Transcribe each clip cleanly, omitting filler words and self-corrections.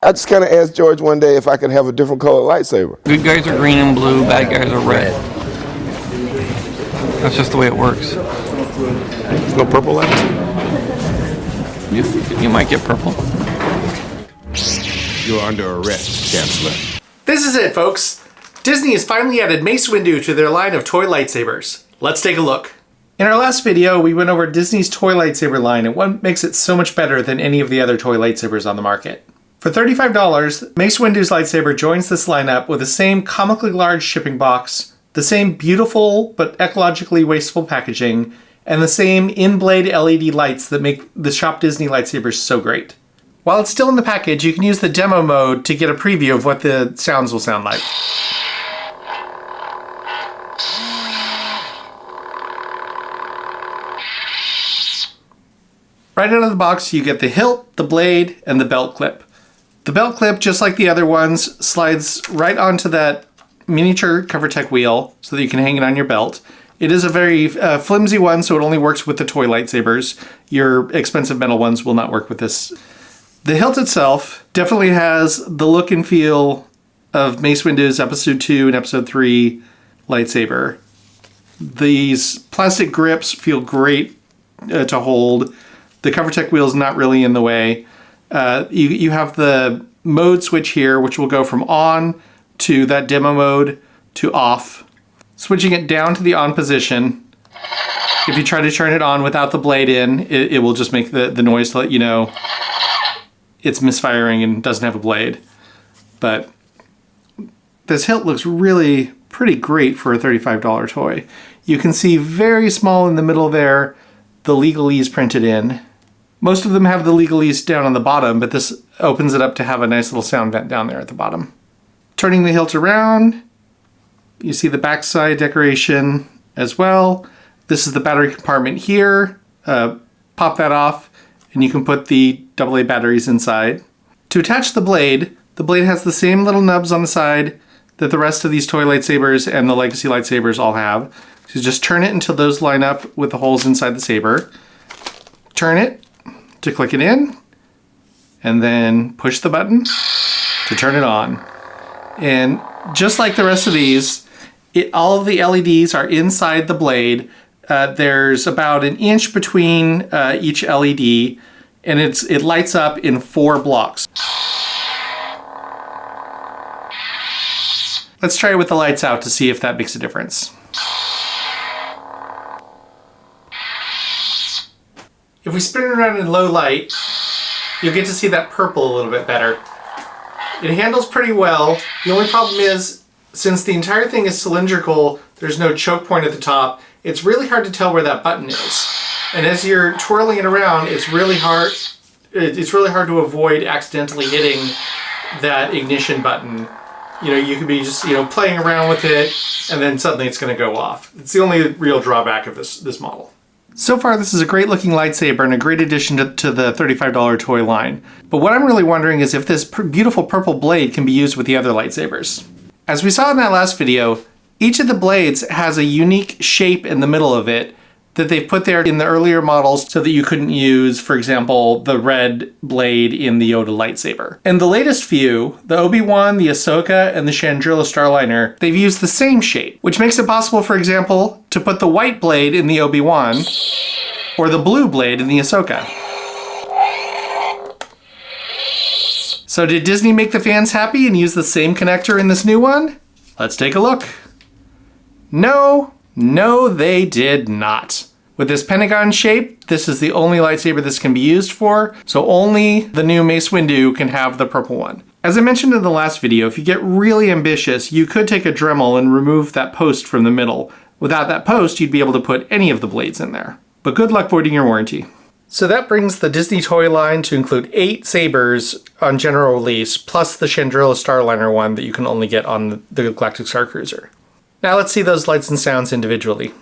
I just kind of asked George one day if I could have a different colored lightsaber. Good guys are green and blue, bad guys are red. That's just the way it works. There's no purple light? You might get purple. You're under arrest, Chancellor. This is it, folks. Disney has finally added Mace Windu to their line of toy lightsabers. Let's take a look. In our last video, we went over Disney's toy lightsaber line and what makes it so much better than any of the other toy lightsabers on the market. For $35, Mace Windu's lightsaber joins this lineup with the same comically large shipping box, the same beautiful but ecologically wasteful packaging, and the same in-blade LED lights that make the Shop Disney lightsabers so great. While it's still in the package, you can use the demo mode to get a preview of what the sounds will sound like. Right out of the box, you get the hilt, the blade, and the belt clip. The belt clip, just like the other ones, slides right onto that miniature CoverTech wheel so that you can hang it on your belt. It is a very flimsy one, so it only works with the toy lightsabers. Your expensive metal ones will not work with this. The hilt itself definitely has the look and feel of Mace Windu's Episode 2 and Episode 3 lightsaber. These plastic grips feel great to hold. The CoverTech wheel is not really in the way. You have the mode switch here, which will go from on to that demo mode to off. Switching it down to the on position. If you try to turn it on without the blade in, it will just make the noise to let you know it's misfiring and doesn't have a blade. But this hilt looks really pretty great for a $35 toy. You can see very small in the middle there, the legalese printed in. Most of them have the legalese down on the bottom, but this opens it up to have a nice little sound vent down there at the bottom. Turning the hilt around, you see the backside decoration as well. This is the battery compartment here. Pop that off, and you can put the AA batteries inside. To attach the blade has the same little nubs on the side that the rest of these toy lightsabers and the legacy lightsabers all have. So just turn it until those line up with the holes inside the saber. Turn it to click it in, and then push the button to turn it on. And just like the rest of these, all of the LEDs are inside the blade. There's about an inch between each LED, and it lights up in 4 blocks. Let's try it with the lights out to see if that makes a difference. If we spin it around in low light, you'll get to see that purple a little bit better. It handles pretty well. The only problem is, since the entire thing is cylindrical, there's no choke point at the top, it's really hard to tell where that button is. And as you're twirling it around, it's really hard to avoid accidentally hitting that ignition button. You know, you could be just, playing around with it, and then suddenly it's going to go off. It's the only real drawback of this model. So far, this is a great looking lightsaber and a great addition to the $35 toy line. But what I'm really wondering is if this beautiful purple blade can be used with the other lightsabers. As we saw in that last video, each of the blades has a unique shape in the middle of it that they've put there in the earlier models so that you couldn't use, for example, the red blade in the Yoda lightsaber. In the latest few, the Obi-Wan, the Ahsoka, and the Chandrila Starliner, they've used the same shape, which makes it possible, for example, to put the white blade in the Obi-Wan or the blue blade in the Ahsoka. So did Disney make the fans happy and use the same connector in this new one? Let's take a look. No, they did not. With this pentagon shape, this is the only lightsaber this can be used for, so only the new Mace Windu can have the purple one. As I mentioned in the last video, if you get really ambitious, you could take a Dremel and remove that post from the middle. Without that post, you'd be able to put any of the blades in there. But good luck voiding your warranty. So that brings the Disney toy line to include 8 sabers on general release, plus the Chandrila Starliner one that you can only get on the Galactic Star Cruiser. Now let's see those lights and sounds individually.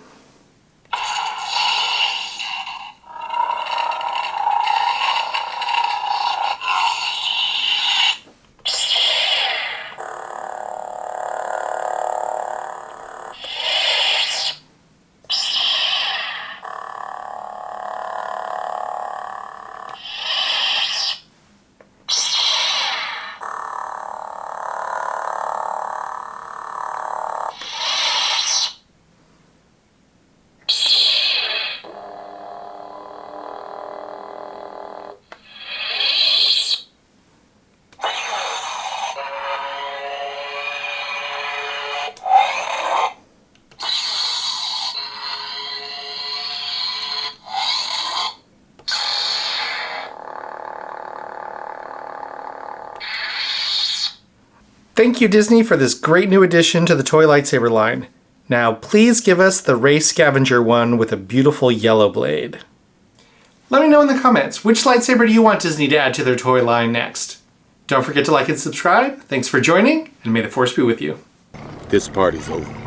Thank you, Disney, for this great new addition to the toy lightsaber line. Now, please give us the Ray Scavenger one with a beautiful yellow blade. Let me know in the comments, which lightsaber do you want Disney to add to their toy line next? Don't forget to like and subscribe. Thanks for joining, and may the Force be with you. This party's over.